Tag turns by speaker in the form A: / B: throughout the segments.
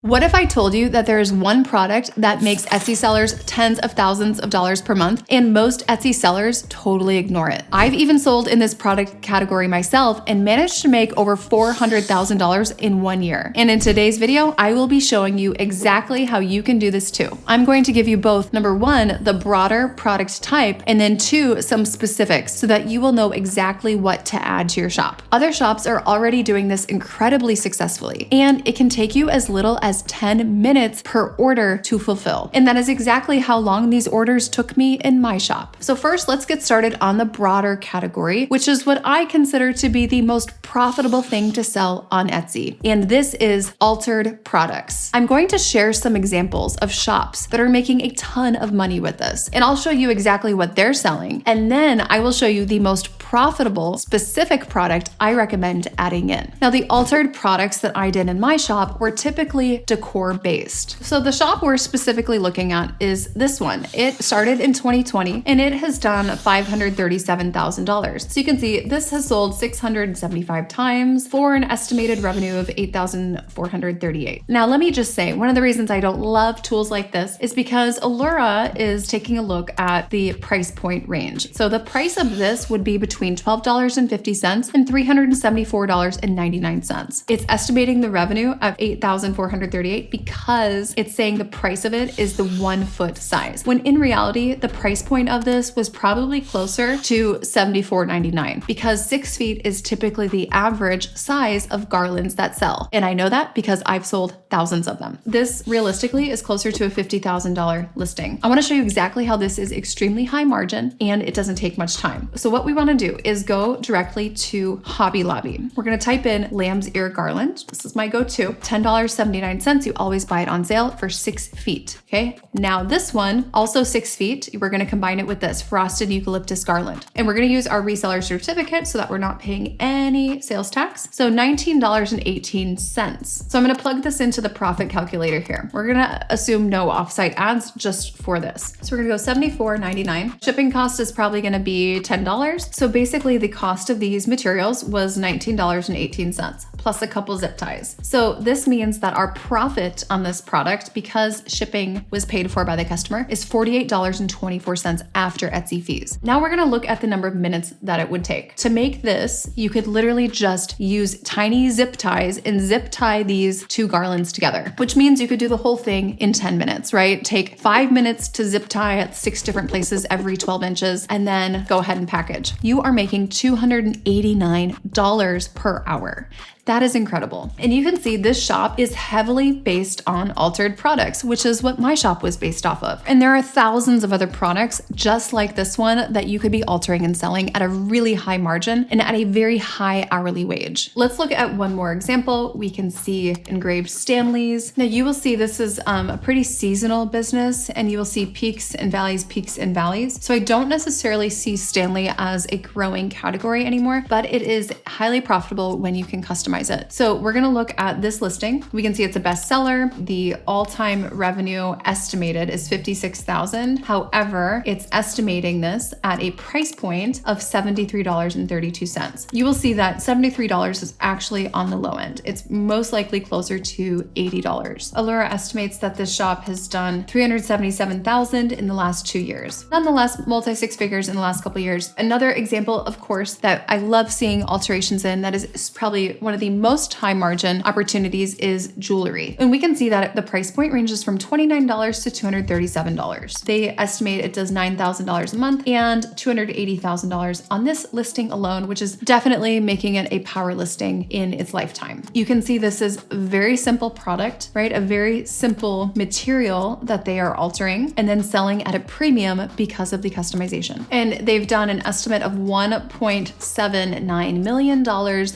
A: What if I told you that there is one product that makes Etsy sellers tens of thousands of dollars per month and most Etsy sellers totally ignore it? I've even sold in this product category myself and managed to make over $400,000 in 1 year. And in today's video, I will be showing you exactly how you can do this too. I'm going to give you both, number one, the broader product type, and then two, some specifics so that you will know exactly what to add to your shop. Other shops are already doing this incredibly successfully, and it can take you as little as 10 minutes per order to fulfill. And that is exactly how long these orders took me in my shop. So first, let's get started on the broader category, which is what I consider to be the most profitable thing to sell on Etsy. And this is altered products. I'm going to share some examples of shops that are making a ton of money with this. And I'll show you exactly what they're selling. And then I will show you the most profitable specific product I recommend adding in. Now, the altered products that I did in my shop were typically decor based. So the shop we're specifically looking at is this one. It started in 2020 and it has done $537,000. So you can see this has sold 675 times for an estimated revenue of $8,438. Now, let me just say, one of the reasons I don't love tools like this is because Allura is taking a look at the price point range. So the price of this would be between $12.50 and $374.99. It's estimating the revenue of $8,438 because it's saying the price of it is the 1 foot size, when in reality, the price point of this was probably closer to $74.99 because 6 feet is typically the average size of garlands that sell. And I know that because I've sold thousands of them. This realistically is closer to a $50,000 listing. I want to show you exactly how this is extremely high margin and it doesn't take much time. So what we want to do is go directly to Hobby Lobby. We're going to type in lamb's ear garland. This is my go-to, $10.79. You always buy it on sale for 6 feet. Okay. Now this one, also 6 feet, we're going to combine it with this frosted eucalyptus garland. And we're going to use our reseller certificate so that we're not paying any sales tax. So $19.18. So I'm going to plug this into the profit calculator here. We're going to assume no offsite ads just for this. So we're going to go $74.99. Shipping cost is probably going to be $10. So basically the cost of these materials was $19.18 plus a couple zip ties. So this means that our profit on this product, because shipping was paid for by the customer, is $48.24 after Etsy fees. Now we're going to look at the number of minutes that it would take. To make this, you could literally just use tiny zip ties and zip tie these two garlands together, which means you could do the whole thing in 10 minutes, right? Take 5 minutes to zip tie at 6 different places every 12 inches, and then go ahead and package. You are making $289 per hour. That is incredible. And you can see this shop is heavily based on altered products, which is what my shop was based off of. And there are thousands of other products just like this one that you could be altering and selling at a really high margin and at a very high hourly wage. Let's look at one more example. We can see engraved Stanleys. Now you will see this is a pretty seasonal business and you will see peaks and valleys, peaks and valleys. So I don't necessarily see Stanley as a growing category anymore, but it is highly profitable when you can customize it. So we're going to look at this listing. We can see it's a bestseller. The all-time revenue estimated is $56,000. However, it's estimating this at a price point of $73.32. You will see that $73 is actually on the low end. It's most likely closer to $80. Allura estimates that this shop has done $377,000 in the last 2 years. Nonetheless, multi-six figures in the last couple of years. Another example, of course, that I love seeing alterations in, that is probably one of the most high margin opportunities, is jewelry. And we can see that the price point ranges from $29 to $237. They estimate it does $9,000 a month and $280,000 on this listing alone, which is definitely making it a power listing in its lifetime. You can see this is a very simple product, right? A very simple material that they are altering and then selling at a premium because of the customization. And they've done an estimate of $1.79 million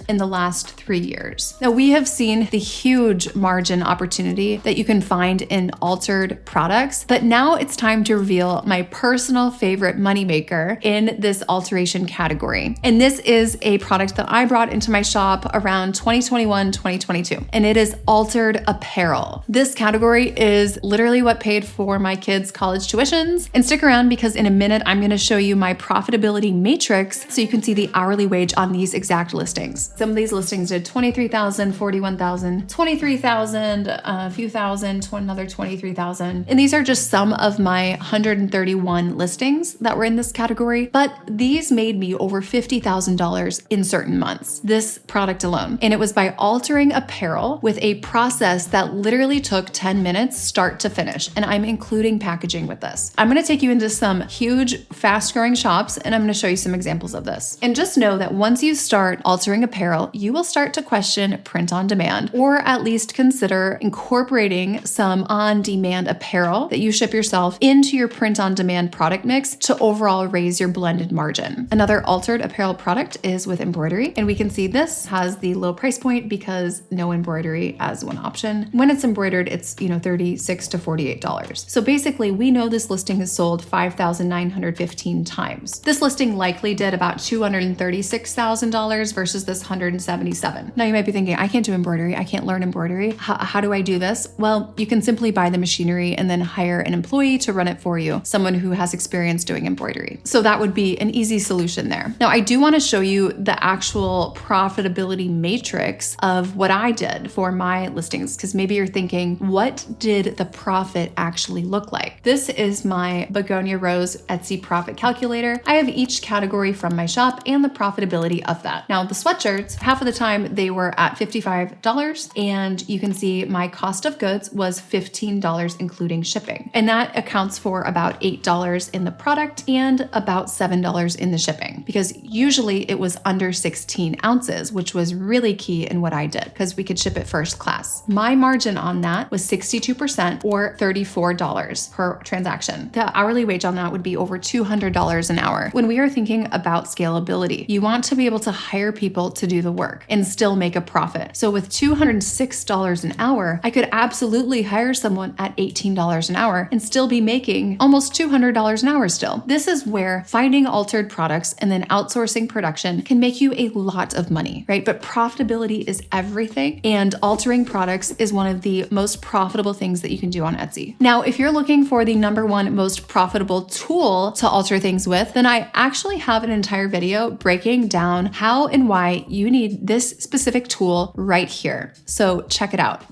A: in the last 3 years. Now we have seen the huge margin opportunity that you can find in altered products, but now it's time to reveal my personal favorite moneymaker in this alteration category. And this is a product that I brought into my shop around 2021, 2022, and it is altered apparel. This category is literally what paid for my kids' college tuitions. And stick around because in a minute, I'm going to show you my profitability matrix so you can see the hourly wage on these exact listings. Some of these listings did did 23,000, 41,000, 23,000, a few thousand, another 23,000. And these are just some of my 131 listings that were in this category, but these made me over $50,000 in certain months, this product alone. And it was by altering apparel with a process that literally took 10 minutes start to finish. And I'm including packaging with this. I'm gonna take you into some huge, fast-growing shops, and I'm gonna show you some examples of this. And just know that once you start altering apparel, you will start to question print on demand, or at least consider incorporating some on-demand apparel that you ship yourself into your print on demand product mix to overall raise your blended margin. Another altered apparel product is with embroidery, and we can see this has the low price point because no embroidery as one option. When it's embroidered, it's $36 to $48. So basically, we know this listing has sold 5,915 times. This listing likely did about $236,000 versus this 177. Now you might be thinking, I can't do embroidery. I can't learn embroidery. How do I do this? Well, you can simply buy the machinery and then hire an employee to run it for you, someone who has experience doing embroidery. So that would be an easy solution there. Now I do want to show you the actual profitability matrix of what I did for my listings, because maybe you're thinking, what did the profit actually look like? This is my Begonia Rose Etsy profit calculator. I have each category from my shop and the profitability of that. Now the sweatshirts, half of the time they were at $55, and you can see my cost of goods was $15 including shipping. And that accounts for about $8 in the product and about $7 in the shipping, because usually it was under 16 ounces, which was really key in what I did because we could ship it first class. My margin on that was 62% or $34 per transaction. The hourly wage on that would be over $200 an hour. When we are thinking about scalability, you want to be able to hire people to do the work and still make a profit. So with $206 an hour, I could absolutely hire someone at $18 an hour and still be making almost $200 an hour still. This is where finding altered products and then outsourcing production can make you a lot of money, right? But profitability is everything, and altering products is one of the most profitable things that you can do on Etsy. Now, if you're looking for the number one most profitable tool to alter things with, then I actually have an entire video breaking down how and why you need this specific tool right here. So check it out.